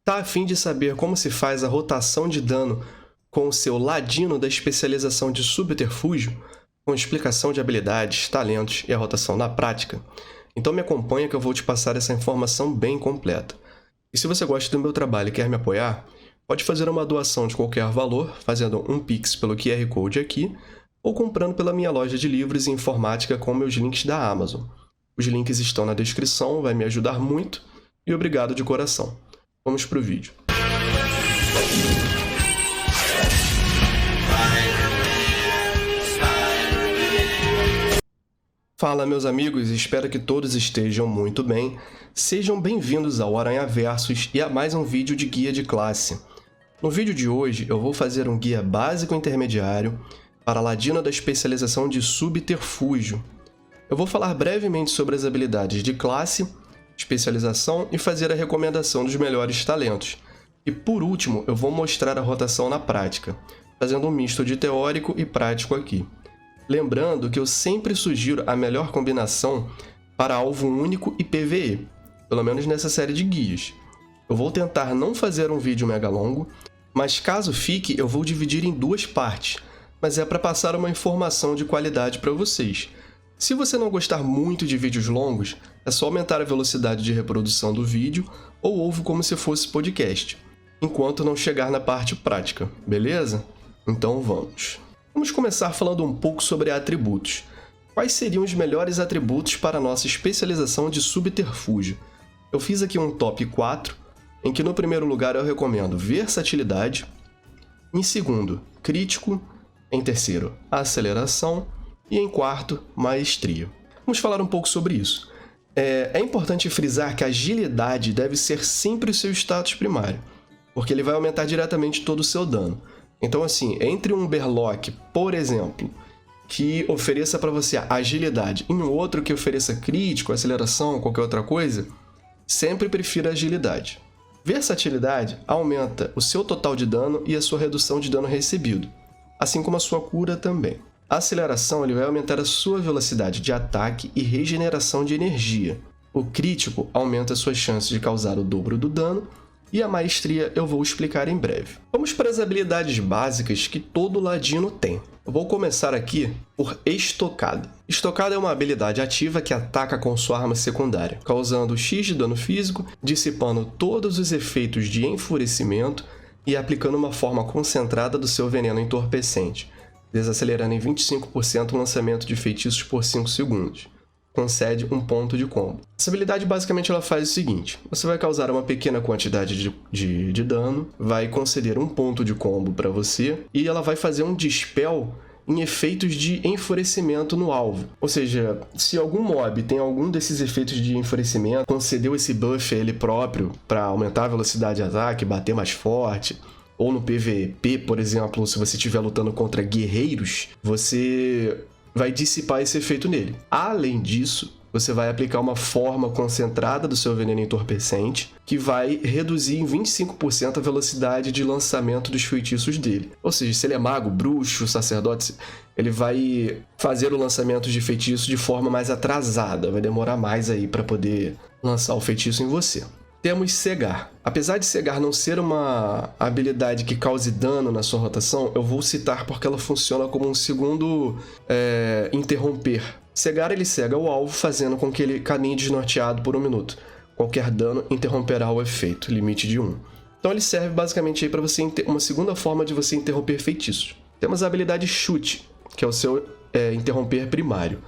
Tá a fim de saber como se faz a rotação de dano com o seu ladino da especialização de subterfúgio, com explicação de habilidades, talentos e a rotação na prática? Então me acompanha que eu vou te passar essa informação bem completa. E se você gosta do meu trabalho e quer me apoiar, pode fazer uma doação de qualquer valor, fazendo um Pix pelo QR Code aqui, ou comprando pela minha loja de livros e informática com meus links da Amazon. Os links estão na descrição, vai me ajudar muito, e obrigado de coração. Vamos pro vídeo. Fala meus amigos, espero que todos estejam muito bem. Sejam bem-vindos ao Aranha Versus e a mais um vídeo de guia de classe. No vídeo de hoje eu vou fazer um guia básico intermediário para ladino da especialização de subterfúgio. Eu vou falar brevemente sobre as habilidades de classe, especialização e fazer a recomendação dos melhores talentos. E por último, eu vou mostrar a rotação na prática, fazendo um misto de teórico e prático aqui. Lembrando que eu sempre sugiro a melhor combinação para alvo único e PvE, pelo menos nessa série de guias. Eu vou tentar não fazer um vídeo mega longo, mas caso fique, eu vou dividir em duas partes, mas é para passar uma informação de qualidade para vocês. Se você não gostar muito de vídeos longos, é só aumentar a velocidade de reprodução do vídeo ou ouve como se fosse podcast, enquanto não chegar na parte prática, beleza? Então vamos. Vamos começar falando um pouco sobre atributos. Quais seriam os melhores atributos para a nossa especialização de subterfúgio? Eu fiz aqui um top 4, em que no primeiro lugar eu recomendo versatilidade, em segundo, crítico, em terceiro, aceleração e em quarto, maestria. Vamos falar um pouco sobre isso. É importante frisar que a agilidade deve ser sempre o seu status primário, porque ele vai aumentar diretamente todo o seu dano. Então assim, entre um Berlock, por exemplo, que ofereça para você agilidade e um outro que ofereça crítico, aceleração, qualquer outra coisa, sempre prefira agilidade. Versatilidade aumenta o seu total de dano e a sua redução de dano recebido, assim como a sua cura também. A aceleração ele vai aumentar a sua velocidade de ataque e regeneração de energia. O crítico aumenta suas chances de causar o dobro do dano e a maestria eu vou explicar em breve. Vamos para as habilidades básicas que todo ladino tem. Eu vou começar aqui por Estocada. Estocada é uma habilidade ativa que ataca com sua arma secundária, causando X de dano físico, dissipando todos os efeitos de enfurecimento e aplicando uma forma concentrada do seu veneno entorpecente, desacelerando em 25% o lançamento de feitiços por 5 segundos. Concede um ponto de combo. Essa habilidade basicamente ela faz o seguinte: você vai causar uma pequena quantidade de dano, vai conceder um ponto de combo para você e ela vai fazer um dispel em efeitos de enfurecimento no alvo. Ou seja, se algum mob tem algum desses efeitos de enfurecimento, concedeu esse buff a ele próprio para aumentar a velocidade de ataque, bater mais forte, ou no PVP, por exemplo, se você estiver lutando contra guerreiros, você vai dissipar esse efeito nele. Além disso, você vai aplicar uma forma concentrada do seu veneno entorpecente, que vai reduzir em 25% a velocidade de lançamento dos feitiços dele. Ou seja, se ele é mago, bruxo, sacerdote, ele vai fazer o lançamento de feitiço de forma mais atrasada, vai demorar mais aí para poder lançar o feitiço em você. Temos Cegar. Apesar de Cegar não ser uma habilidade que cause dano na sua rotação, eu vou citar porque ela funciona como um segundo interromper. Cegar ele cega o alvo, fazendo com que ele caminhe desnorteado por 1 minuto. Qualquer dano interromperá o efeito, limite de 1. Então ele serve basicamente aí para você uma segunda forma de você interromper feitiços. Temos a habilidade Chute, que é o seu interromper primário.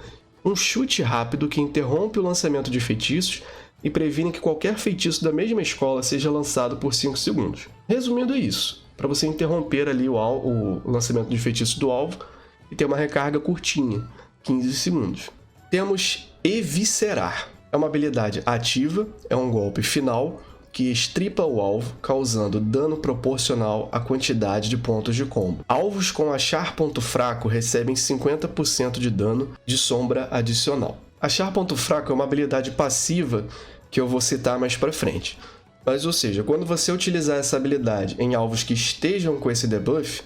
Um chute rápido que interrompe o lançamento de feitiços e previne que qualquer feitiço da mesma escola seja lançado por 5 segundos. Resumindo é isso, para você interromper ali o lançamento de feitiço do alvo e ter uma recarga curtinha, 15 segundos. Temos Eviscerar. É uma habilidade ativa, é um golpe final que estripa o alvo, causando dano proporcional à quantidade de pontos de combo. Alvos com achar ponto fraco recebem 50% de dano de sombra adicional. Achar ponto fraco é uma habilidade passiva que eu vou citar mais pra frente. Mas, ou seja, quando você utilizar essa habilidade em alvos que estejam com esse debuff,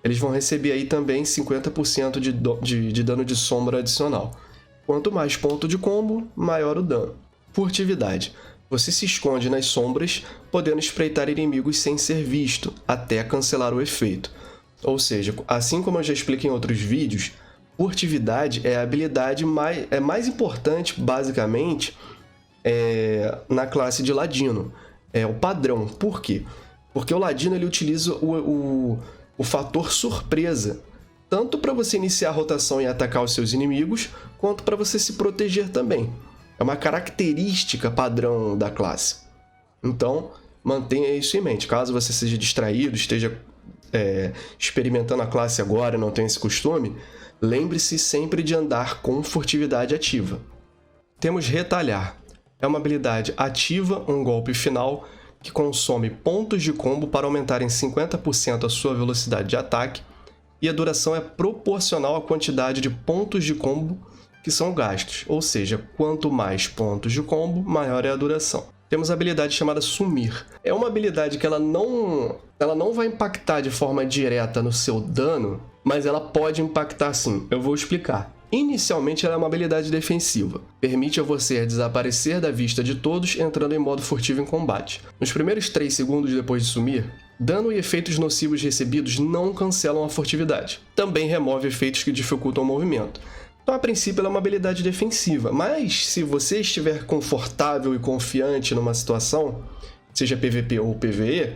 eles vão receber aí também 50% de dano de sombra adicional. Quanto mais ponto de combo, maior o dano. Furtividade. Você se esconde nas sombras, podendo espreitar inimigos sem ser visto, até cancelar o efeito. Ou seja, assim como eu já expliquei em outros vídeos, furtividade é a habilidade mais importante, basicamente, na classe de Ladino. É o padrão. Por quê? Porque o Ladino ele utiliza o fator surpresa, tanto para você iniciar a rotação e atacar os seus inimigos, quanto para você se proteger também. É uma característica padrão da classe. Então, mantenha isso em mente. Caso você seja distraído, esteja experimentando a classe agora e não tenha esse costume, lembre-se sempre de andar com furtividade ativa. Temos Retalhar. É uma habilidade ativa, um golpe final, que consome pontos de combo para aumentar em 50% a sua velocidade de ataque, e a duração é proporcional à quantidade de pontos de combo que são gastos, ou seja, quanto mais pontos de combo, maior é a duração. Temos a habilidade chamada Sumir. É uma habilidade que ela não vai impactar de forma direta no seu dano, mas ela pode impactar sim. Eu vou explicar. Inicialmente, ela é uma habilidade defensiva. Permite a você desaparecer da vista de todos entrando em modo furtivo em combate. Nos primeiros 3 segundos depois de sumir, dano e efeitos nocivos recebidos não cancelam a furtividade. Também remove efeitos que dificultam o movimento. Então, a princípio, ela é uma habilidade defensiva, mas se você estiver confortável e confiante numa situação, seja PVP ou PVE,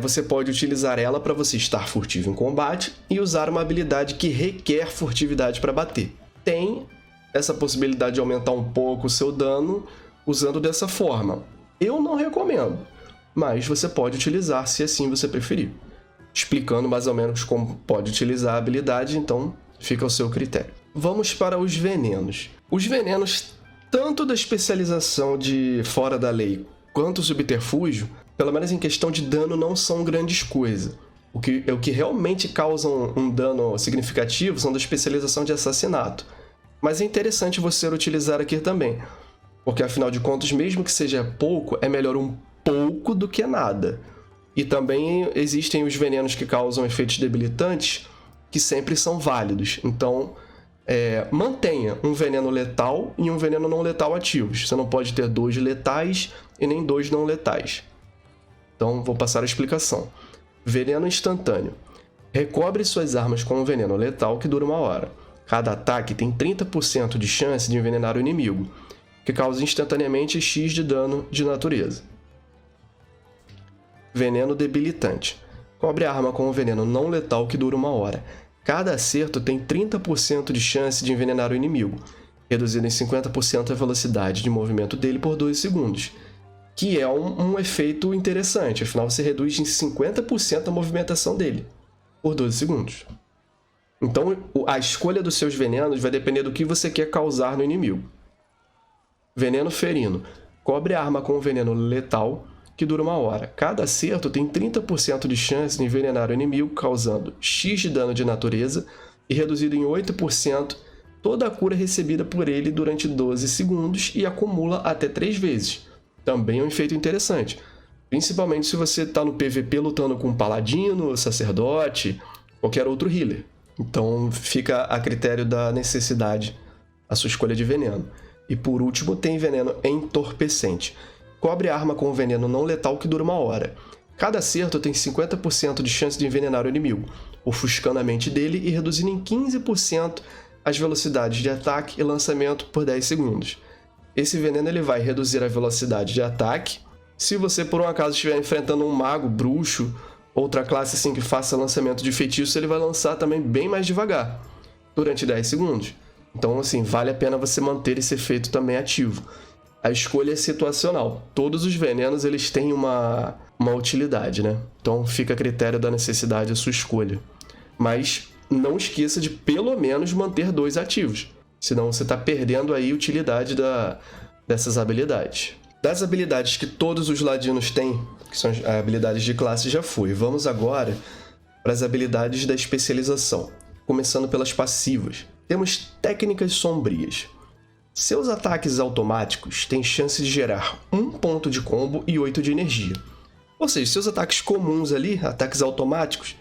você pode utilizar ela para você estar furtivo em combate e usar uma habilidade que requer furtividade para bater. Tem essa possibilidade de aumentar um pouco o seu dano usando dessa forma. Eu não recomendo, mas você pode utilizar se assim você preferir. Explicando mais ou menos como pode utilizar a habilidade, então fica ao seu critério. Vamos para os venenos. Os venenos, tanto da especialização de Fora da Lei quanto subterfúgio, pelo menos em questão de dano, não são grandes coisas. O que realmente causa um dano significativo são da especialização de assassinato. Mas é interessante você utilizar aqui também, porque afinal de contas, mesmo que seja pouco, é melhor um pouco do que nada. E também existem os venenos que causam efeitos debilitantes, que sempre são válidos. Então, mantenha um veneno letal e um veneno não letal ativos. Você não pode ter 2 letais e nem 2 não letais. Então, vou passar a explicação. Veneno instantâneo. Recobre suas armas com um veneno letal que dura 1 hora. Cada ataque tem 30% de chance de envenenar o inimigo, que causa instantaneamente X de dano de natureza. Veneno debilitante. Cobre a arma com um veneno não letal que dura 1 hora. Cada acerto tem 30% de chance de envenenar o inimigo, reduzindo em 50% a velocidade de movimento dele por 2 segundos, que é um efeito interessante, afinal você reduz em 50% a movimentação dele por 12 segundos. Então a escolha dos seus venenos vai depender do que você quer causar no inimigo. Veneno ferino. Cobre a arma com um veneno letal que dura 1 hora. Cada acerto tem 30% de chance de envenenar o inimigo, causando X de dano de natureza e reduzido em 8% toda a cura recebida por ele durante 12 segundos e acumula até 3 vezes. Também é um efeito interessante, principalmente se você está no PVP lutando com um paladino, sacerdote, qualquer outro healer. Então fica a critério da necessidade a sua escolha de veneno. E por último tem veneno entorpecente. Cobre a arma com um veneno não letal que dura 1 hora. Cada acerto tem 50% de chance de envenenar o inimigo, ofuscando a mente dele e reduzindo em 15% as velocidades de ataque e lançamento por 10 segundos. Esse veneno ele vai reduzir a velocidade de ataque. Se você por um acaso estiver enfrentando um mago, bruxo, outra classe assim que faça lançamento de feitiço, ele vai lançar também bem mais devagar, durante 10 segundos. Então assim, vale a pena você manter esse efeito também ativo. A escolha é situacional. Todos os venenos eles têm uma utilidade, né? Então fica a critério da necessidade a sua escolha. Mas não esqueça de pelo menos manter 2 ativos. Senão você está perdendo aí a utilidade dessas habilidades. Das habilidades que todos os ladinos têm, que são as habilidades de classe, já foi. Vamos agora para as habilidades da especialização. Começando pelas passivas. Temos técnicas sombrias. Seus ataques automáticos têm chance de gerar 1 ponto de combo e 8 de energia. Ou seja, seus ataques comuns ali, ataques automáticos,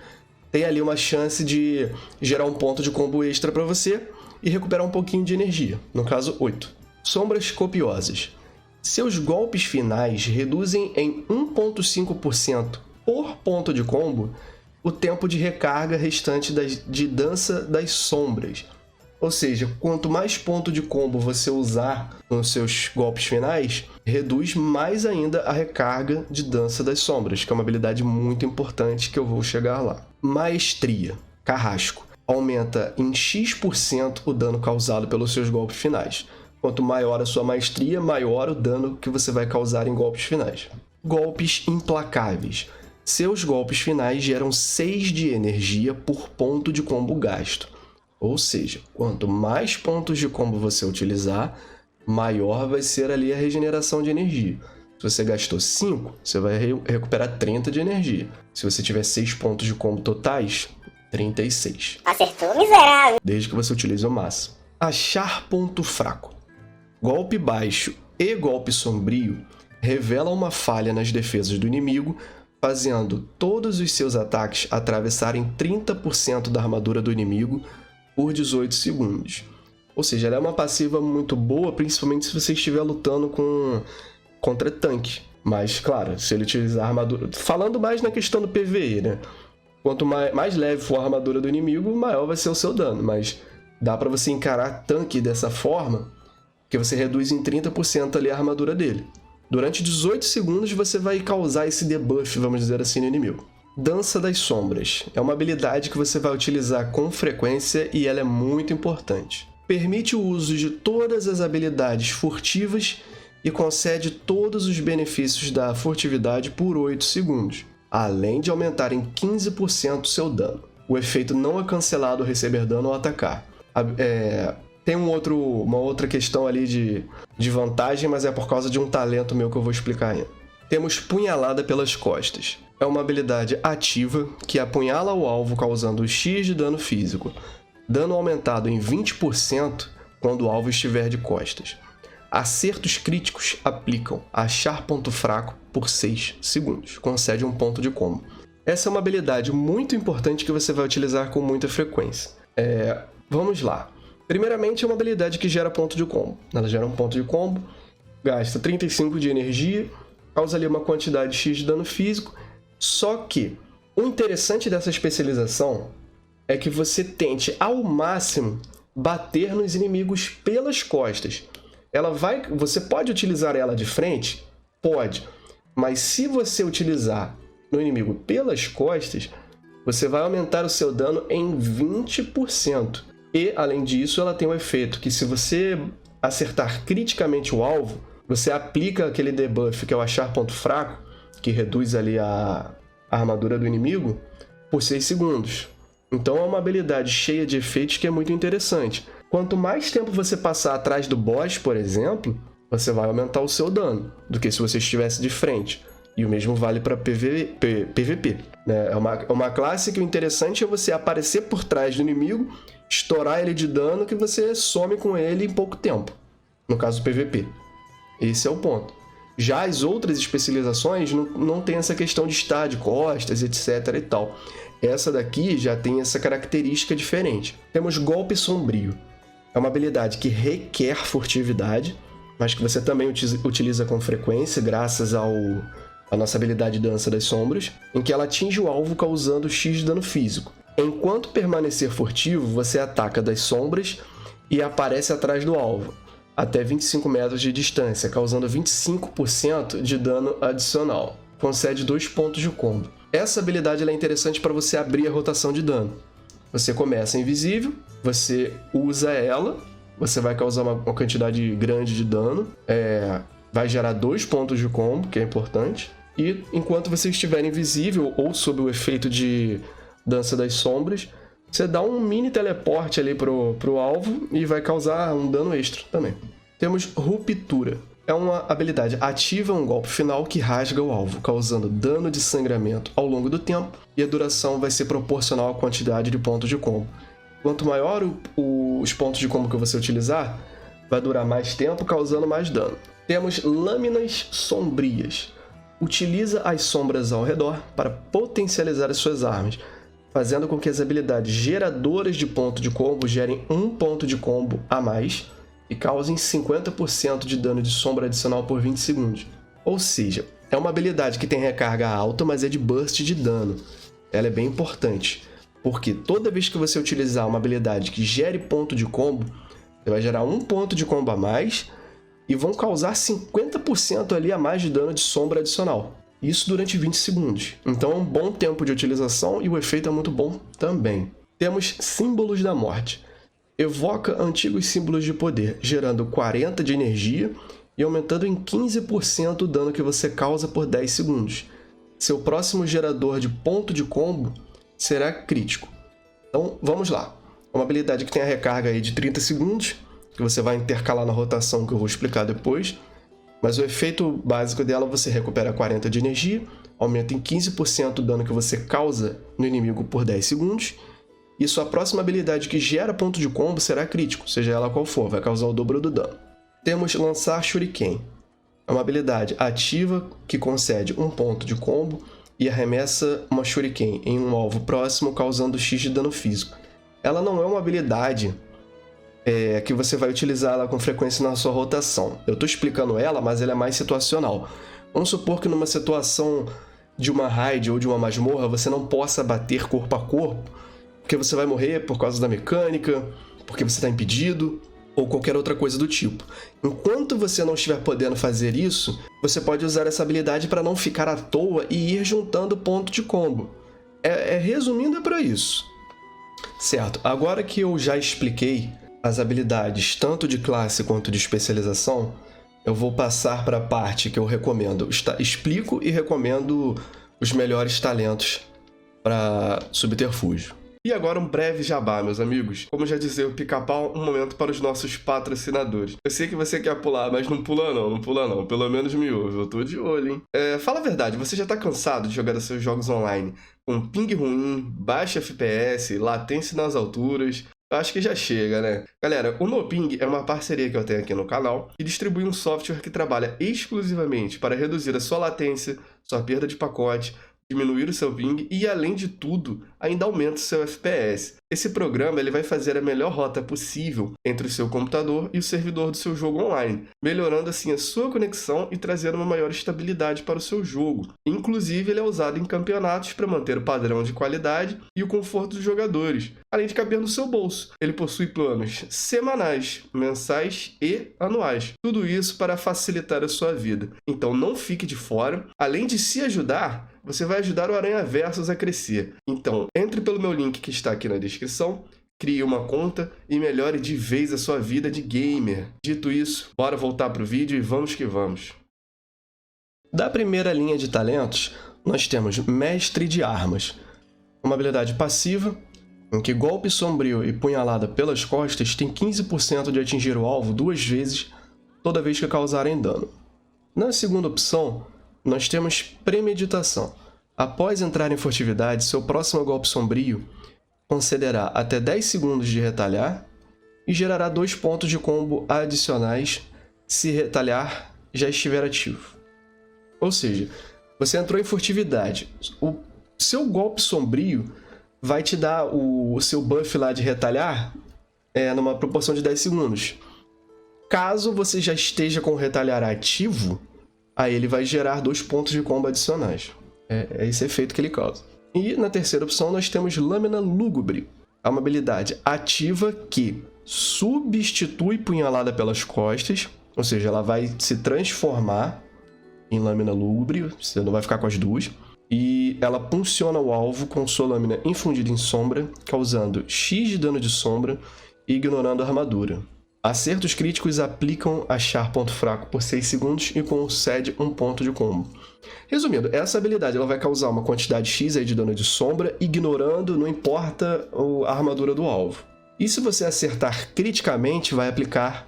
tem ali uma chance de gerar 1 ponto de combo extra para você e recuperar um pouquinho de energia, no caso 8. Sombras copiosas. Seus golpes finais reduzem em 1,5% por ponto de combo o tempo de recarga restante de Dança das Sombras. Ou seja, quanto mais ponto de combo você usar nos seus golpes finais, reduz mais ainda a recarga de Dança das Sombras, que é uma habilidade muito importante que eu vou chegar lá. Maestria, Carrasco, aumenta em X% o dano causado pelos seus golpes finais. Quanto maior a sua maestria, maior o dano que você vai causar em golpes finais. Golpes implacáveis. Seus golpes finais geram 6 de energia por ponto de combo gasto. Ou seja, quanto mais pontos de combo você utilizar, maior vai ser ali a regeneração de energia. Se você gastou 5, você vai recuperar 30 de energia. Se você tiver 6 pontos de combo totais, 36. Acertou, miserável! Desde que você utilize o máximo. Achar ponto fraco. Golpe baixo e golpe sombrio revelam uma falha nas defesas do inimigo, fazendo todos os seus ataques atravessarem 30% da armadura do inimigo por 18 segundos. Ou seja, ela é uma passiva muito boa, principalmente se você estiver lutando contra tanque. Mas, claro, se ele utilizar a armadura... Falando mais na questão do PvE, né? Quanto mais leve for a armadura do inimigo, maior vai ser o seu dano. Mas dá para você encarar tanque dessa forma, que você reduz em 30% ali a armadura dele. Durante 18 segundos você vai causar esse debuff, vamos dizer assim, no inimigo. Dança das Sombras. É uma habilidade que você vai utilizar com frequência e ela é muito importante. Permite o uso de todas as habilidades furtivas e concede todos os benefícios da furtividade por 8 segundos, além de aumentar em 15% seu dano. O efeito não é cancelado ao receber dano ou atacar. Tem uma outra questão ali de vantagem, mas é por causa de um talento meu que eu vou explicar ainda. Temos Punhalada pelas Costas. É uma habilidade ativa que apunhala o alvo causando X de dano físico. Dano aumentado em 20% quando o alvo estiver de costas. Acertos críticos aplicam Achar ponto fraco por 6 segundos. Concede um ponto de combo. Essa é uma habilidade muito importante que você vai utilizar com muita frequência. Vamos lá. Primeiramente, é uma habilidade que gera ponto de combo. Ela gera um ponto de combo, gasta 35 de energia, causa ali uma quantidade X de dano físico. Só que o interessante dessa especialização é que você tente ao máximo bater nos inimigos pelas costas. Você pode utilizar ela de frente? Pode. Mas se você utilizar no inimigo pelas costas, você vai aumentar o seu dano em 20%. E, além disso, ela tem um efeito que se você acertar criticamente o alvo, você aplica aquele debuff que é o Achar ponto fraco, que reduz ali a armadura do inimigo, por 6 segundos. Então é uma habilidade cheia de efeitos que é muito interessante. Quanto mais tempo você passar atrás do boss, por exemplo, você vai aumentar o seu dano do que se você estivesse de frente. E o mesmo vale para PVP. Né? É uma classe que o interessante é você aparecer por trás do inimigo, estourar ele de dano que você some com ele em pouco tempo. No caso do PVP. Esse é o ponto. Já as outras especializações não tem essa questão de estar de costas, etc e tal. Essa daqui já tem essa característica diferente. Temos Golpe Sombrio. É uma habilidade que requer furtividade, mas que você também utiliza com frequência, graças à nossa habilidade Dança das Sombras, em que ela atinge o alvo causando X de dano físico. Enquanto permanecer furtivo, você ataca das sombras e aparece atrás do alvo, até 25 metros de distância, causando 25% de dano adicional. Concede 2 pontos de combo. Essa habilidade é interessante para você abrir a rotação de dano. Você começa invisível, você usa ela, você vai causar uma quantidade grande de dano, vai gerar 2 pontos de combo, que é importante, e enquanto você estiver invisível ou sob o efeito de Dança das Sombras, você dá um mini teleporte ali pro alvo e vai causar um dano extra também. Temos Ruptura. É uma habilidade ativa, um golpe final que rasga o alvo, causando dano de sangramento ao longo do tempo, e a duração vai ser proporcional à quantidade de pontos de combo. Quanto maior os pontos de combo que você utilizar, vai durar mais tempo, causando mais dano. Temos Lâminas Sombrias. Utiliza as sombras ao redor para potencializar as suas armas, fazendo com que as habilidades geradoras de ponto de combo gerem 1 ponto de combo a mais, e causem 50% de dano de sombra adicional por 20 segundos. Ou seja, é uma habilidade que tem recarga alta, mas é de burst de dano. Ela é bem importante, porque toda vez que você utilizar uma habilidade que gere ponto de combo, você vai gerar um ponto de combo a mais e vão causar 50% ali a mais de dano de sombra adicional. Isso durante 20 segundos. Então é um bom tempo de utilização e o efeito é muito bom também. Temos símbolos da morte. Evoca antigos símbolos de poder, gerando 40 de energia e aumentando em 15% o dano que você causa por 10 segundos. Seu próximo gerador de ponto de combo será crítico. Então vamos lá. É uma habilidade que tem a recarga aí de 30 segundos, que você vai intercalar na rotação, que eu vou explicar depois. Mas o efeito básico dela, você recupera 40 de energia, aumenta em 15% o dano que você causa no inimigo por 10 segundos. E sua próxima habilidade que gera ponto de combo será crítico, seja ela qual for, vai causar o dobro do dano. Temos Lançar Shuriken. É uma habilidade ativa que concede um ponto de combo e arremessa uma Shuriken em um alvo próximo, causando X de dano físico. Ela não é uma habilidade que você vai utilizar ela com frequência na sua rotação. Eu estou explicando ela, mas ela é mais situacional. Vamos supor que numa situação de uma raid ou de uma masmorra, você não possa bater corpo a corpo, porque você vai morrer por causa da mecânica, porque você está impedido, ou qualquer outra coisa do tipo. Enquanto você não estiver podendo fazer isso, você pode usar essa habilidade para não ficar à toa e ir juntando ponto de combo. Resumindo, é para isso. Certo, agora que eu já expliquei as habilidades tanto de classe quanto de especialização, eu vou passar para a parte que eu recomendo. Explico e recomendo os melhores talentos para subterfúgio. E agora um breve jabá, meus amigos. Como já dizia o Pica-Pau, um momento para os nossos patrocinadores. Eu sei que você quer pular, mas não pula não. Pelo menos me ouve, eu tô de olho, hein? Fala a verdade, você já tá cansado de jogar seus jogos online com ping ruim, baixa FPS, latência nas alturas? Eu acho que já chega, né? Galera, o NoPing é uma parceria que eu tenho aqui no canal e distribui um software que trabalha exclusivamente para reduzir a sua latência, sua perda de pacote, diminuir o seu ping e, além de tudo, ainda aumenta o seu FPS. Esse programa ele vai fazer a melhor rota possível entre o seu computador e o servidor do seu jogo online, melhorando assim a sua conexão e trazendo uma maior estabilidade para o seu jogo. Inclusive, ele é usado em campeonatos para manter o padrão de qualidade e o conforto dos jogadores, além de caber no seu bolso. Ele possui planos semanais, mensais e anuais. Tudo isso para facilitar a sua vida. Então não fique de fora. Além de se ajudar, você vai ajudar o Aranha Versus a crescer. Então, entre pelo meu link que está aqui na descrição, crie uma conta e melhore de vez a sua vida de gamer. Dito isso, bora voltar para o vídeo e vamos que vamos. Da primeira linha de talentos, nós temos Mestre de Armas, uma habilidade passiva, em que golpe sombrio e punhalada pelas costas tem 15% de atingir o alvo 2 vezes toda vez que causarem dano. Na segunda opção, nós temos Premeditação. Após entrar em furtividade, seu próximo golpe sombrio concederá até 10 segundos de retalhar e gerará 2 pontos de combo adicionais se retalhar já estiver ativo. Ou seja, você entrou em furtividade, o seu golpe sombrio vai te dar o seu buff lá de retalhar numa proporção de 10 segundos. Caso você já esteja com o retalhar ativo, aí ele vai gerar 2 pontos de combo adicionais. É esse efeito que ele causa. E na terceira opção nós temos Lâmina Lúgubre. É uma habilidade ativa que substitui punhalada pelas costas, ou seja, ela vai se transformar em Lâmina Lúgubre, você não vai ficar com as duas. E ela punciona o alvo com sua lâmina infundida em sombra, causando X de dano de sombra e ignorando a armadura. Acertos críticos aplicam achar ponto fraco por 6 segundos e concede 1 ponto de combo. Resumindo, essa habilidade ela vai causar uma quantidade X aí de dano de sombra, ignorando, não importa a armadura do alvo. E se você acertar criticamente, vai aplicar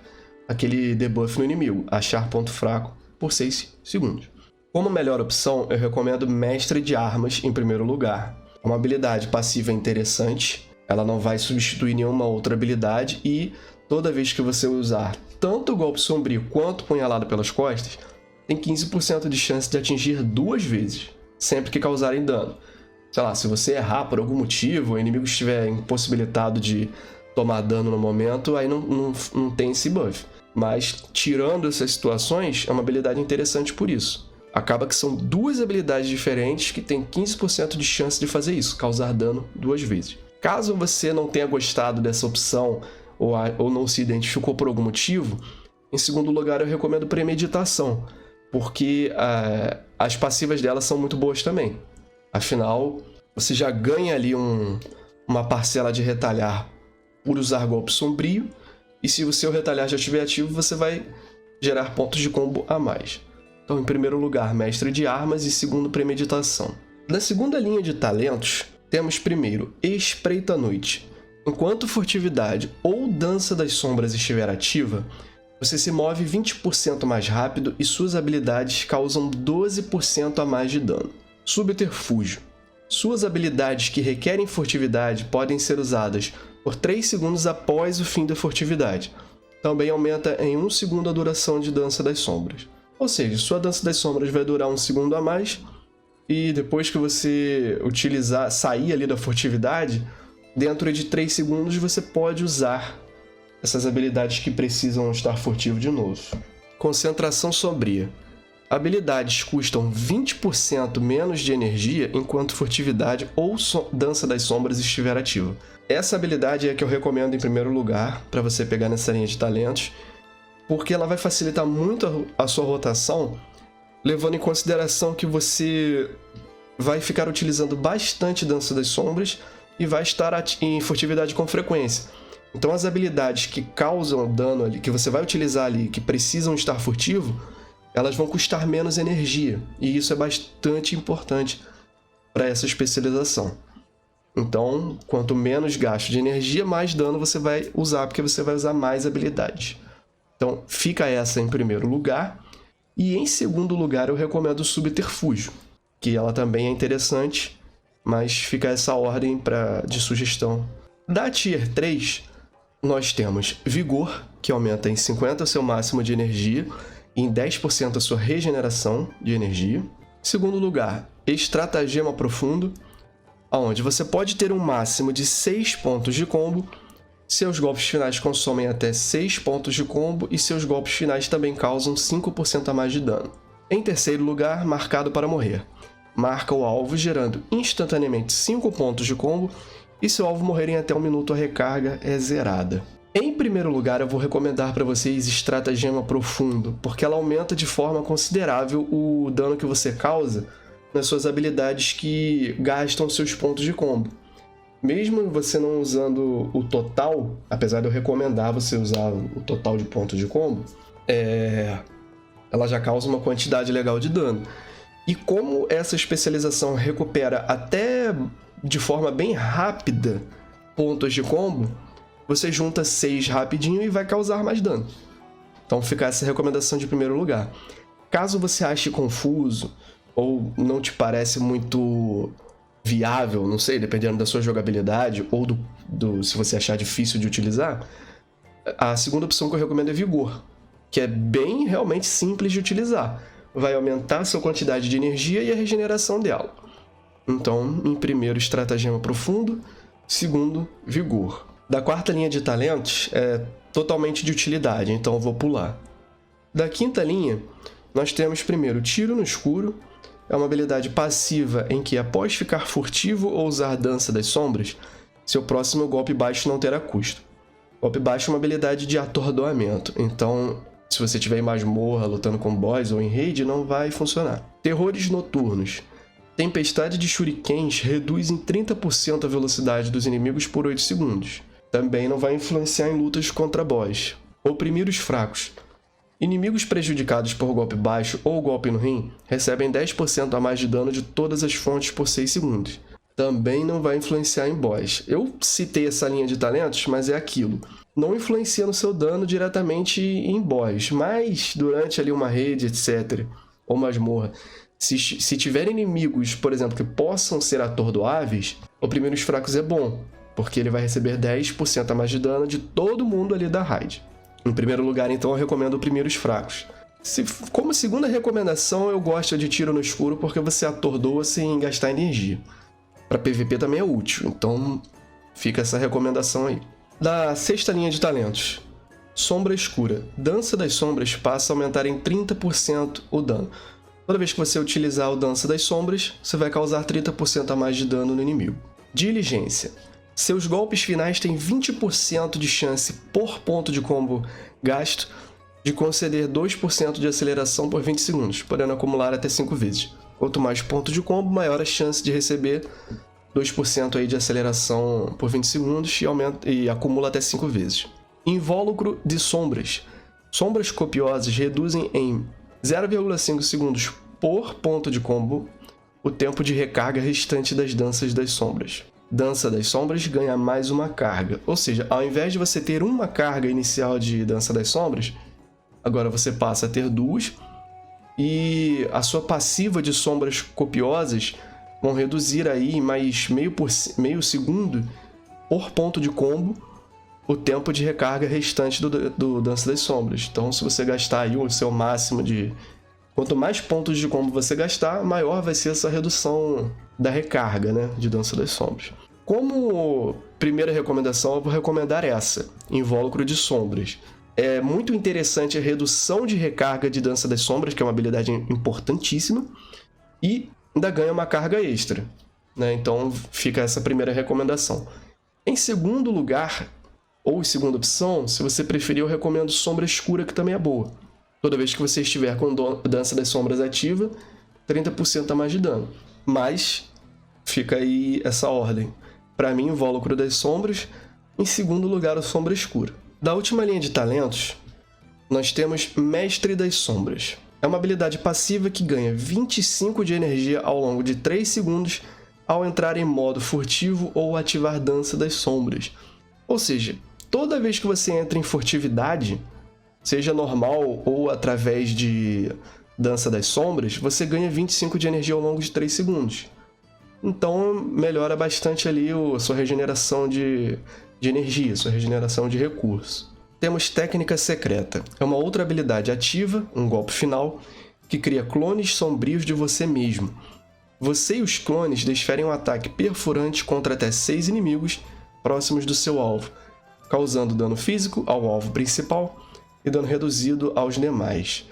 aquele debuff no inimigo, achar ponto fraco por 6 segundos. Como melhor opção, eu recomendo Mestre de Armas em primeiro lugar. É uma habilidade passiva interessante, ela não vai substituir nenhuma outra habilidade e toda vez que você usar tanto o golpe sombrio quanto punhalada pelas costas, tem 15% de chance de atingir 2 vezes, sempre que causarem dano. Sei lá, se você errar por algum motivo, o inimigo estiver impossibilitado de tomar dano no momento, aí não tem esse buff. Mas, tirando essas situações, é uma habilidade interessante por isso. Acaba que são duas habilidades diferentes que têm 15% de chance de fazer isso, causar dano 2 vezes. Caso você não tenha gostado dessa opção ou não se identificou por algum motivo, em segundo lugar eu recomendo Premeditação, porque as passivas dela são muito boas também. Afinal, você já ganha ali uma parcela de retalhar por usar golpe sombrio, e se o seu retalhar já estiver ativo, você vai gerar pontos de combo a mais. Então, em primeiro lugar, Mestre de Armas e segundo, Premeditação. Na segunda linha de talentos, temos primeiro Espreita a Noite. Enquanto Furtividade ou Dança das Sombras estiver ativa, você se move 20% mais rápido e suas habilidades causam 12% a mais de dano. Subterfúgio. Suas habilidades que requerem furtividade podem ser usadas por 3 segundos após o fim da furtividade. Também aumenta em 1 segundo a duração de Dança das Sombras. Ou seja, sua Dança das Sombras vai durar 1 segundo a mais, e depois que você sair ali da furtividade, dentro de 3 segundos você pode usar essas habilidades que precisam estar furtivo de novo. Concentração Sombria. Habilidades custam 20% menos de energia enquanto Furtividade ou Dança das Sombras estiver ativa. Essa habilidade é a que eu recomendo em primeiro lugar para você pegar nessa linha de talentos, porque ela vai facilitar muito a sua rotação, levando em consideração que você vai ficar utilizando bastante Dança das Sombras e vai estar em Furtividade com frequência. Então as habilidades que causam dano ali, que você vai utilizar ali, que precisam estar furtivo, elas vão custar menos energia, e isso é bastante importante para essa especialização. Então, quanto menos gasto de energia, mais dano você vai usar, porque você vai usar mais habilidades. Então, fica essa em primeiro lugar. E em segundo lugar, eu recomendo o Subterfúgio, que ela também é interessante, mas fica essa ordem de sugestão. Da Tier 3, nós temos Vigor, que aumenta em 50% o seu máximo de energia, e em 10% a sua regeneração de energia. Em segundo lugar, Estratagema Profundo, onde você pode ter um máximo de 6 pontos de combo, seus golpes finais consomem até 6 pontos de combo e seus golpes finais também causam 5% a mais de dano. Em terceiro lugar, Marcado para Morrer. Marca o alvo gerando instantaneamente 5 pontos de combo, e se o alvo morrer em até 1 minuto, a recarga é zerada. Em primeiro lugar, eu vou recomendar para vocês Estratagema Profundo, porque ela aumenta de forma considerável o dano que você causa nas suas habilidades que gastam seus pontos de combo. Mesmo você não usando o total, apesar de eu recomendar você usar o total de pontos de combo, ela já causa uma quantidade legal de dano. E como essa especialização recupera até de forma bem rápida pontos de combo, você junta 6 rapidinho e vai causar mais dano. Então fica essa recomendação de primeiro lugar. Caso você ache confuso ou não te parece muito viável, não sei, dependendo da sua jogabilidade ou se você achar difícil de utilizar, a segunda opção que eu recomendo é Vigor, que é bem realmente simples de utilizar. Vai aumentar a sua quantidade de energia e a regeneração dela. Então, em primeiro, Estratagema Profundo, segundo, Vigor. Da quarta linha de talentos é totalmente de utilidade, então eu vou pular. Da quinta linha, nós temos primeiro Tiro no Escuro. É uma habilidade passiva em que, após ficar furtivo ou usar Dança das Sombras, seu próximo golpe baixo não terá custo. Golpe baixo é uma habilidade de atordoamento, então se você estiver em masmorra, lutando com boss ou em raid, não vai funcionar. Terrores Noturnos. Tempestade de Shurikens reduz em 30% a velocidade dos inimigos por 8 segundos. Também não vai influenciar em lutas contra boss. Oprimir os Fracos. Inimigos prejudicados por golpe baixo ou golpe no rim recebem 10% a mais de dano de todas as fontes por 6 segundos. Também não vai influenciar em boss. Eu citei essa linha de talentos, mas é aquilo. Não influencia no seu dano diretamente em boss, mas durante ali uma raid, etc., ou masmorra, se tiver inimigos, por exemplo, que possam ser atordoáveis, oprimir os fracos é bom, porque ele vai receber 10% a mais de dano de todo mundo ali da raid. Em primeiro lugar, então, eu recomendo oprimir os fracos. Como segunda recomendação, eu gosto de Tiro no Escuro porque você atordoa sem gastar energia. Para PVP também é útil, então fica essa recomendação aí. Da sexta linha de talentos, Sombra Escura. Dança das Sombras passa a aumentar em 30% o dano. Toda vez que você utilizar o Dança das Sombras, você vai causar 30% a mais de dano no inimigo. Diligência. Seus golpes finais têm 20% de chance por ponto de combo gasto de conceder 2% de aceleração por 20 segundos, podendo acumular até 5 vezes. Quanto mais ponto de combo, maior a chance de receber 2% aí de aceleração por 20 segundos e acumula até 5 vezes. Invólucro de Sombras. Sombras copiosas reduzem em 0,5 segundos por ponto de combo o tempo de recarga restante das Danças das Sombras. Dança das Sombras ganha mais uma carga, ou seja, ao invés de você ter uma carga inicial de Dança das Sombras, agora você passa a ter 2, e a sua passiva de Sombras copiosas vão reduzir aí mais meio segundo por ponto de combo o tempo de recarga restante do Dança das Sombras. Então, se você gastar aí o seu máximo de... Quanto mais pontos de combo você gastar, maior vai ser essa redução da recarga, né, de Dança das Sombras. Como primeira recomendação, eu vou recomendar essa, Invólucro de Sombras. É muito interessante a redução de recarga de Dança das Sombras, que é uma habilidade importantíssima, e ainda ganha uma carga extra, né? Então fica essa primeira recomendação. Em segundo lugar, ou segunda opção, se você preferir, eu recomendo Sombra Escura, que também é boa. Toda vez que você estiver com Dança das Sombras ativa, 30% a mais de dano. Mas fica aí essa ordem. Para mim, Invólucro das Sombras. Em segundo lugar, o Sombra Escura. Da última linha de talentos, nós temos Mestre das Sombras. É uma habilidade passiva que ganha 25 de energia ao longo de 3 segundos ao entrar em modo furtivo ou ativar Dança das Sombras. Ou seja, toda vez que você entra em furtividade, seja normal ou através de Dança das Sombras, você ganha 25 de energia ao longo de 3 segundos. Então melhora bastante ali a sua regeneração de energia, sua regeneração de recurso. Temos Técnica Secreta. É uma outra habilidade ativa, um golpe final, que cria clones sombrios de você mesmo. Você e os clones desferem um ataque perfurante contra até 6 inimigos próximos do seu alvo, causando dano físico ao alvo principal e dano reduzido aos demais.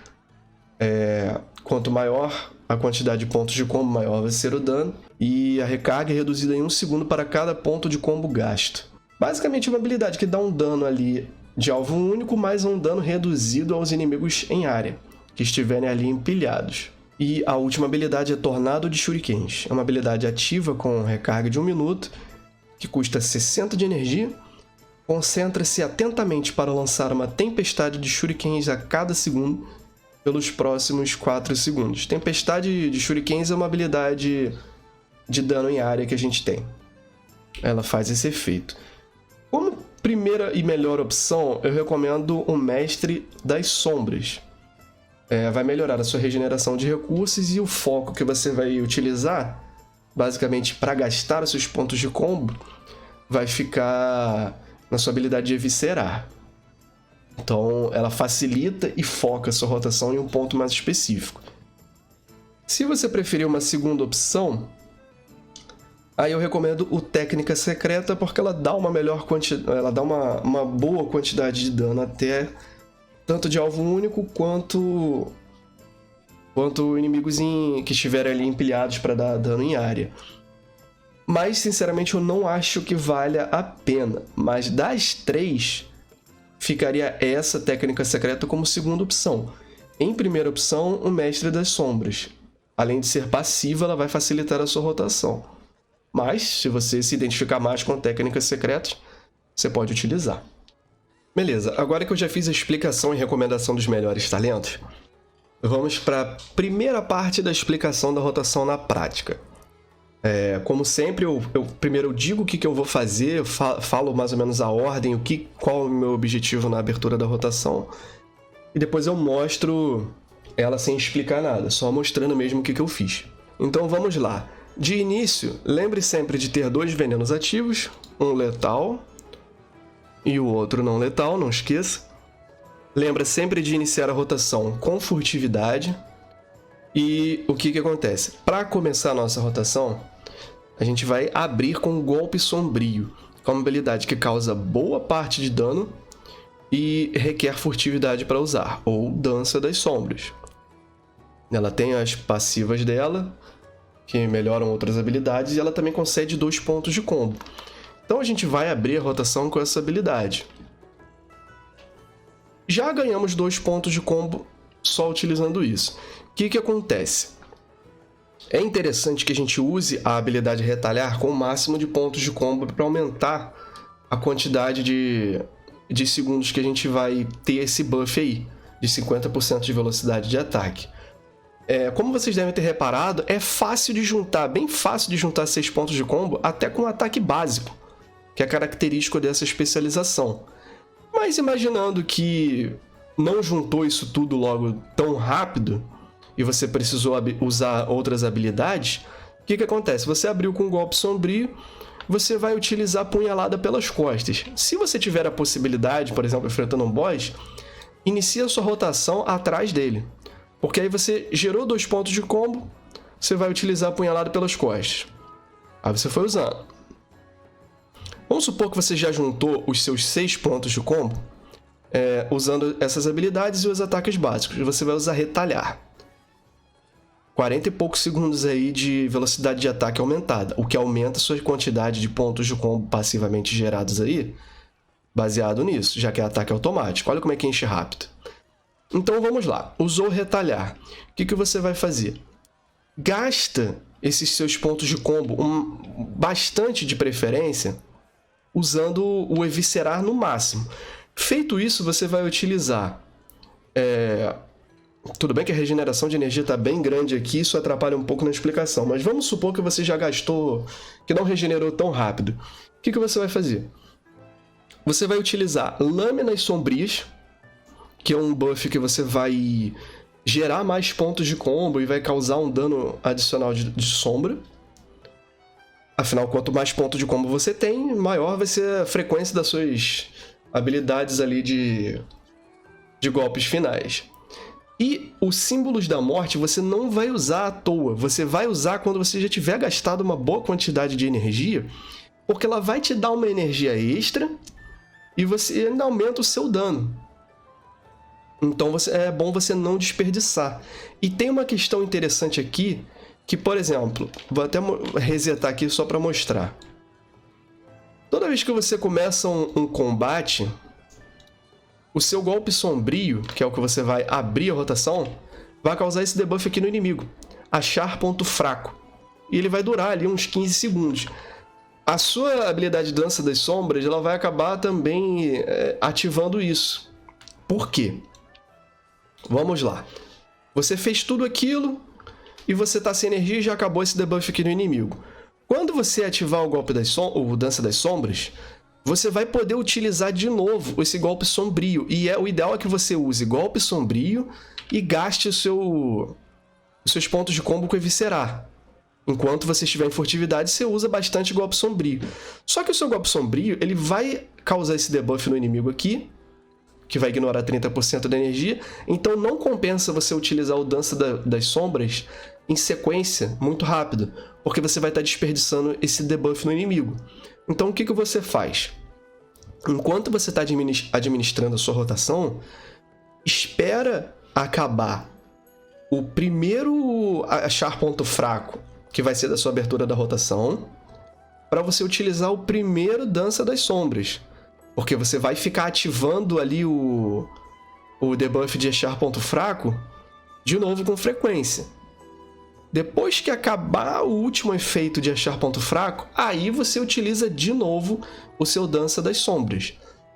Quanto maior a quantidade de pontos de combo, maior vai ser o dano, e a recarga é reduzida em 1 segundo para cada ponto de combo gasto. Basicamente é uma habilidade que dá um dano ali de alvo único, mais um dano reduzido aos inimigos em área, que estiverem ali empilhados. E a última habilidade é Tornado de Shurikens. É uma habilidade ativa com recarga de 1 minuto, que custa 60 de energia. Concentra-se atentamente para lançar uma tempestade de shurikens a cada segundo pelos próximos 4 segundos. Tempestade de shurikens é uma habilidade de dano em área que a gente tem. Ela faz esse efeito. Como primeira e melhor opção, eu recomendo o Mestre das Sombras. Vai melhorar a sua regeneração de recursos e o foco que você vai utilizar, basicamente para gastar os seus pontos de combo, vai ficar na sua habilidade de eviscerar. Então ela facilita e foca a sua rotação em um ponto mais específico. Se você preferir uma segunda opção, aí eu recomendo o Técnica Secreta, porque ela dá uma melhor quantidade, ela dá uma boa quantidade de dano, até tanto de alvo único quanto inimigos que estiverem ali empilhados para dar dano em área. Mas, sinceramente, eu não acho que valha a pena. Mas das 3, ficaria essa Técnica Secreta como segunda opção. Em primeira opção, o Mestre das Sombras. Além de ser passiva, ela vai facilitar a sua rotação. Mas, se você se identificar mais com técnicas secretas, você pode utilizar. Beleza, agora que eu já fiz a explicação e recomendação dos melhores talentos, vamos para a primeira parte da explicação da rotação na prática. Como sempre, primeiro eu digo o que eu vou fazer, eu falo mais ou menos a ordem, qual é o meu objetivo na abertura da rotação, e depois eu mostro ela sem explicar nada, só mostrando mesmo o que eu fiz. Então vamos lá. De início, lembre sempre de ter 2 venenos ativos, um letal e o outro não letal, não esqueça. Lembra sempre de iniciar a rotação com furtividade. E o que acontece? Para começar a nossa rotação, a gente vai abrir com um Golpe Sombrio, que é uma habilidade que causa boa parte de dano e requer furtividade para usar, ou Dança das Sombras. Ela tem as passivas dela, que melhoram outras habilidades, e ela também concede 2 pontos de combo. Então a gente vai abrir a rotação com essa habilidade. Já ganhamos 2 pontos de combo só utilizando isso. O que acontece? É interessante que a gente use a habilidade Retalhar com o máximo de pontos de combo para aumentar a quantidade de segundos que a gente vai ter esse buff aí, de 50% de velocidade de ataque. Como vocês devem ter reparado, é fácil de juntar, bem fácil de juntar 6 pontos de combo até com um ataque básico, que é característico dessa especialização. Mas imaginando que não juntou isso tudo logo tão rápido e você precisou usar outras habilidades, o que acontece? Você abriu com um golpe sombrio, você vai utilizar a punhalada pelas costas. Se você tiver a possibilidade, por exemplo, enfrentando um boss, inicie a sua rotação atrás dele. Porque aí você gerou 2 pontos de combo, você vai utilizar a punhalada pelas costas. Aí você foi usando. Vamos supor que você já juntou os seus 6 pontos de combo, usando essas habilidades e os ataques básicos. Você vai usar Retalhar. 40 e poucos segundos aí de velocidade de ataque aumentada, o que aumenta a sua quantidade de pontos de combo passivamente gerados aí, baseado nisso, já que é ataque automático. Olha como é que enche rápido. Então vamos lá, usou Retalhar. O que você vai fazer? Gasta esses seus pontos de combo, bastante de preferência, usando o Eviscerar no máximo. Feito isso, você vai utilizar... Tudo bem que a regeneração de energia está bem grande aqui, isso atrapalha um pouco na explicação, mas vamos supor que você já gastou, que não regenerou tão rápido. O que você vai fazer? Você vai utilizar Lâminas Sombrias, que é um buff que você vai gerar mais pontos de combo e vai causar um dano adicional de sombra. Afinal, quanto mais pontos de combo você tem, maior vai ser a frequência das suas habilidades ali de golpes finais. E os símbolos da morte você não vai usar à toa, você vai usar quando você já tiver gastado uma boa quantidade de energia, porque ela vai te dar uma energia extra e você ainda aumenta o seu dano. Então é bom você não desperdiçar. E tem uma questão interessante aqui, que, por exemplo, vou até resetar aqui só para mostrar. Toda vez que você começa um combate, o seu golpe sombrio, que é o que você vai abrir a rotação, vai causar esse debuff aqui no inimigo. Achar ponto fraco. E ele vai durar ali uns 15 segundos. A sua habilidade de Dança das Sombras, ela vai acabar também ativando isso. Por quê? Vamos lá. Você fez tudo aquilo e você está sem energia e já acabou esse debuff aqui no inimigo. Quando você ativar o golpe o Dança das Sombras, você vai poder utilizar de novo esse golpe sombrio. E o ideal é que você use golpe sombrio e gaste os seus pontos de combo com Eviscerar. Enquanto você estiver em furtividade, você usa bastante golpe sombrio. Só que o seu golpe sombrio, ele vai causar esse debuff no inimigo aqui, que vai ignorar 30% da energia. Então não compensa você utilizar o Dança das Sombras em sequência muito rápido, porque você vai estar desperdiçando esse debuff no inimigo. Então o que você faz? Enquanto você está administrando a sua rotação, espera acabar o primeiro achar ponto fraco, que vai ser da sua abertura da rotação, para você utilizar o primeiro Dança das Sombras. Porque você vai ficar ativando ali o debuff de achar ponto fraco de novo com frequência. Depois que acabar o último efeito de achar ponto fraco, aí você utiliza de novo o seu Dança das Sombras.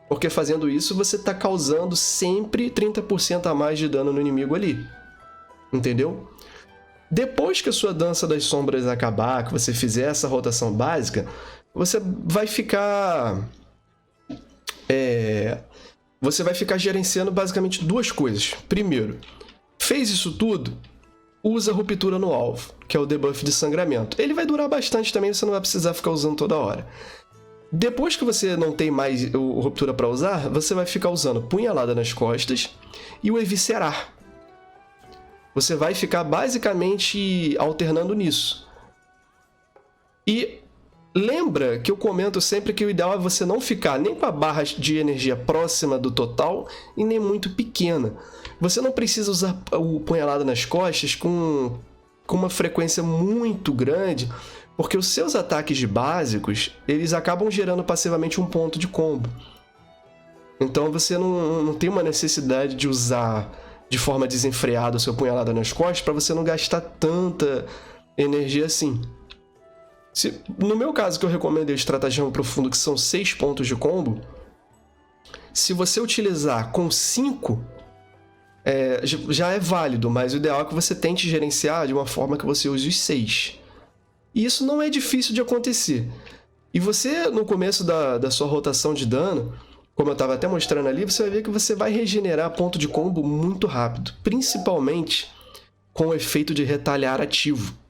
Porque fazendo isso, você está causando sempre 30% a mais de dano no inimigo ali. Entendeu? Depois que a sua Dança das Sombras acabar, que você fizer essa rotação básica, você vai ficar... Você vai ficar gerenciando basicamente 2 coisas. Primeiro, fez isso tudo, usa a Ruptura no alvo, que é o debuff de sangramento. Ele vai durar bastante também, você não vai precisar ficar usando toda hora. Depois que você não tem mais o Ruptura para usar, você vai ficar usando Punhalada nas costas e o Eviscerar. Você vai ficar basicamente alternando nisso. E Lembra que eu comento sempre que o ideal é você não ficar nem com a barra de energia próxima do total e nem muito pequena. Você não precisa usar o punhalada nas costas com uma frequência muito grande, porque os seus ataques de básicos, eles acabam gerando passivamente um ponto de combo. Então você não tem uma necessidade de usar de forma desenfreada o seu punhalada nas costas para você não gastar tanta energia assim. No meu caso, que eu recomendei o estratagema profundo, que são 6 pontos de combo, se você utilizar com 5, já é válido, mas o ideal é que você tente gerenciar de uma forma que você use os 6. E isso não é difícil de acontecer. E você, no começo da sua rotação de dano, como eu estava até mostrando ali, você vai ver que você vai regenerar ponto de combo muito rápido, principalmente com o efeito de retalhar ativo.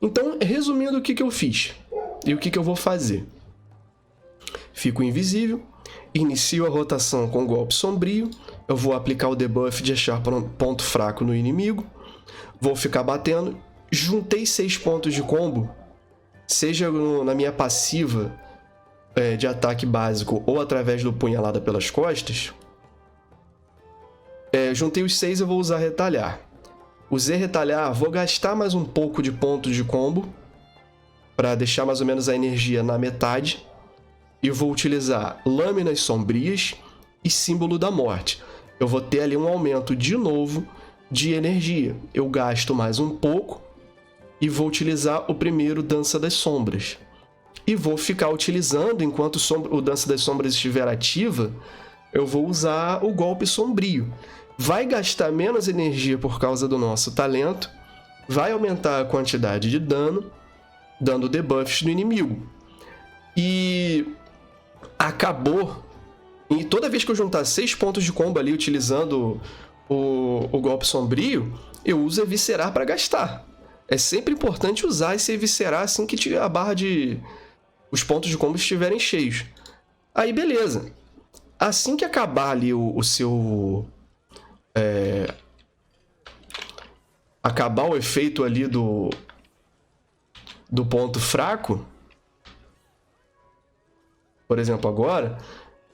Então, resumindo o que eu fiz e o que eu vou fazer. Fico invisível, inicio a rotação com golpe sombrio, eu vou aplicar o debuff de achar ponto fraco no inimigo, vou ficar batendo, juntei 6 pontos de combo, seja na minha passiva de ataque básico ou através do punhalada pelas costas. Juntei os 6 e eu vou usar retalhar. Usei retalhar, vou gastar mais um pouco de pontos de combo para deixar mais ou menos a energia na metade. E vou utilizar lâminas sombrias e símbolo da morte. Eu vou ter ali um aumento de novo de energia. Eu gasto mais um pouco e vou utilizar o primeiro Dança das Sombras. E vou ficar utilizando, enquanto o Dança das Sombras estiver ativa, eu vou usar o golpe sombrio. Vai gastar menos energia por causa do nosso talento, vai aumentar a quantidade de dano, dando debuffs no inimigo. E acabou. E toda vez que eu juntar 6 pontos de combo ali utilizando o golpe sombrio, eu uso Eviscerar para gastar. É sempre importante usar esse Eviscerar assim que a barra de... os pontos de combo estiverem cheios. Aí beleza. Assim que acabar ali o seu... acabar o efeito ali do ponto fraco, por exemplo, agora,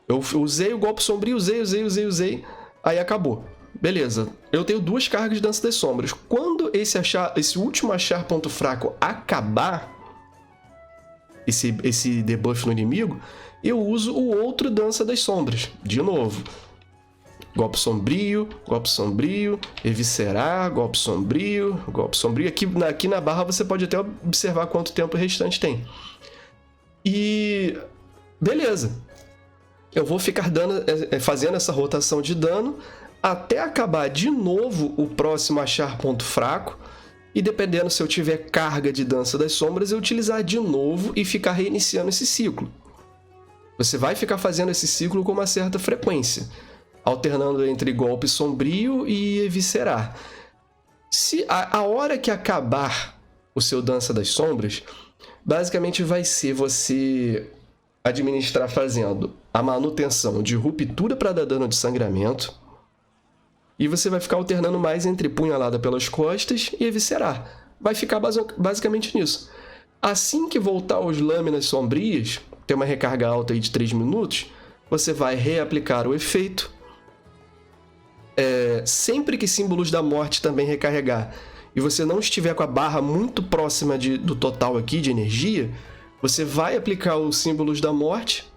eu usei o golpe sombrio, usei, aí acabou. Beleza, eu tenho 2 cargas de Dança das Sombras. Quando esse último achar ponto fraco acabar, esse debuff no inimigo, eu uso o outro Dança das Sombras, de novo. Golpe sombrio, eviscerar, golpe sombrio. Aqui na barra você pode até observar quanto tempo restante tem. E beleza. Eu vou ficar fazendo essa rotação de dano até acabar de novo o próximo achar ponto fraco. E dependendo se eu tiver carga de Dança das Sombras, eu utilizar de novo e ficar reiniciando esse ciclo. Você vai ficar fazendo esse ciclo com uma certa frequência, alternando entre golpe sombrio e eviscerar. Se a hora que acabar o seu Dança das Sombras, basicamente vai ser você administrar fazendo a manutenção de ruptura para dar dano de sangramento, e você vai ficar alternando mais entre punhalada pelas costas e eviscerar. Vai ficar basicamente nisso. Assim que voltar aos lâminas sombrias, tem uma recarga alta aí de 3 minutos, você vai reaplicar o efeito. Sempre que símbolos da morte também recarregar e você não estiver com a barra muito próxima do total aqui de energia, você vai aplicar os símbolos da morte.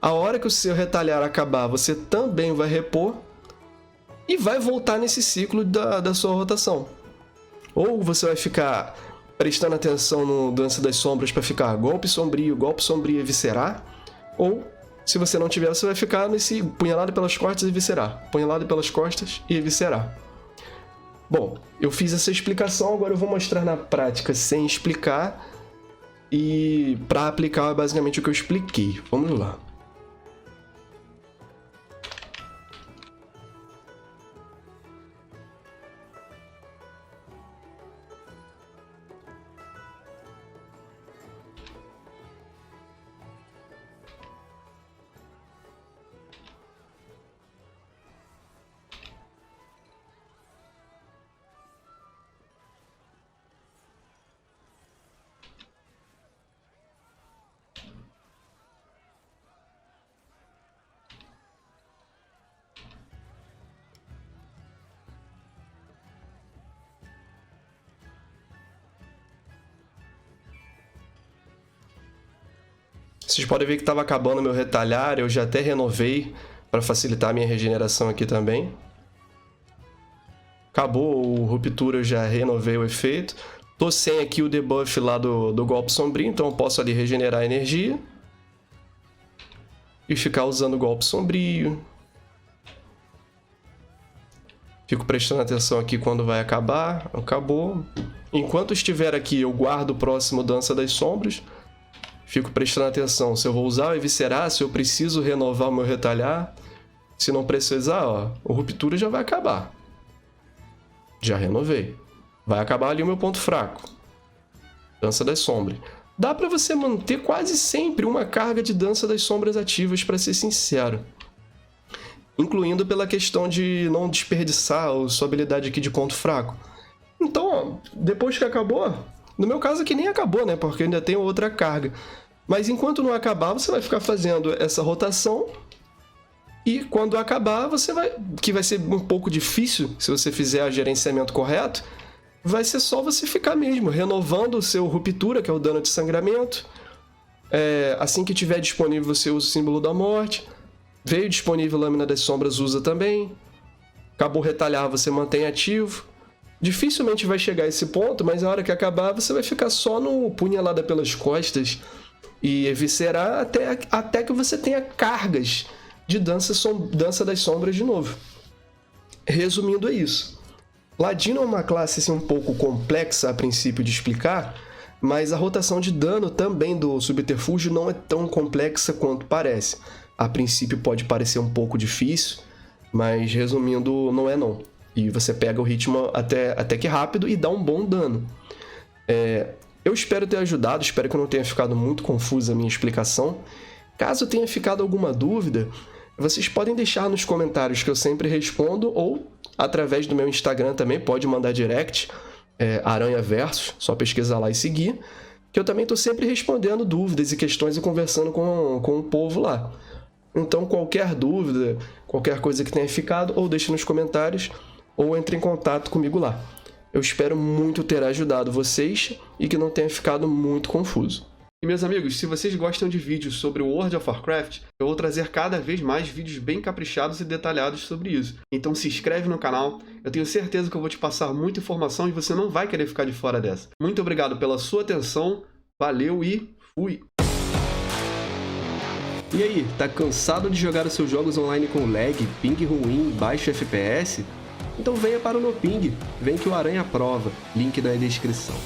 A hora que o seu retalhar acabar, você também vai repor e vai voltar nesse ciclo da sua rotação. Ou você vai ficar prestando atenção no Dança das Sombras para ficar golpe sombrio, eviscerar, ou se você não tiver, você vai ficar nesse punhalada pelas costas e eviscerar. Punhalada pelas costas e eviscerar. Bom, eu fiz essa explicação, agora eu vou mostrar na prática sem explicar. E para aplicar basicamente o que eu expliquei. Vamos lá. Vocês podem ver que estava acabando meu retalhar, eu já até renovei para facilitar a minha regeneração aqui também. Acabou o Ruptura, eu já renovei o efeito. Tô sem aqui o debuff lá do golpe sombrio, então eu posso ali regenerar a energia. E ficar usando o golpe sombrio. Fico prestando atenção aqui quando vai acabar. Acabou. Enquanto estiver aqui, eu guardo o próximo Dança das Sombras. Fico prestando atenção se eu vou usar o Eviscerar, se eu preciso renovar o meu retalhar. Se não precisar, ó, o Ruptura já vai acabar. Já renovei. Vai acabar ali o meu ponto fraco. Dança das Sombras. Dá pra você manter quase sempre uma carga de Dança das Sombras ativas, pra ser sincero. Incluindo pela questão de não desperdiçar a sua habilidade aqui de ponto fraco. Então, ó, depois que acabou... No meu caso aqui nem acabou, né? Porque eu ainda tenho outra carga. Mas enquanto não acabar, você vai ficar fazendo essa rotação. E quando acabar, você vai... Que vai ser um pouco difícil, se você fizer o gerenciamento correto. Vai ser só você ficar mesmo, renovando o seu Ruptura, que é o dano de sangramento. Assim que tiver disponível, você usa o símbolo da morte. Veio disponível Lâmina das Sombras, usa também. Acabou retalhar, você mantém ativo. Dificilmente vai chegar a esse ponto, mas a hora que acabar, você vai ficar só no punhalada pelas costas e eviscerar até que você tenha cargas de Dança das Sombras de novo. Resumindo, é isso. Ladino é uma classe assim, um pouco complexa a princípio de explicar, mas a rotação de dano também do Subterfúgio não é tão complexa quanto parece. A princípio pode parecer um pouco difícil, mas resumindo, não é não. E você pega o ritmo até que rápido e dá um bom dano. Eu espero ter ajudado, espero que não tenha ficado muito confusa a minha explicação. Caso tenha ficado alguma dúvida, vocês podem deixar nos comentários que eu sempre respondo, ou através do meu Instagram também, pode mandar direct, Aranha Versus, só pesquisar lá e seguir, que eu também estou sempre respondendo dúvidas e questões e conversando com o povo lá. Então, qualquer dúvida, qualquer coisa que tenha ficado, ou deixe nos comentários, ou entre em contato comigo lá. Eu espero muito ter ajudado vocês e que não tenha ficado muito confuso. E meus amigos, se vocês gostam de vídeos sobre o World of Warcraft, eu vou trazer cada vez mais vídeos bem caprichados e detalhados sobre isso. Então se inscreve no canal, eu tenho certeza que eu vou te passar muita informação e você não vai querer ficar de fora dessa. Muito obrigado pela sua atenção, valeu e fui! E aí, tá cansado de jogar os seus jogos online com lag, ping ruim, baixo FPS? Então venha para o NoPing, vem que o Aranha aprova, link na descrição.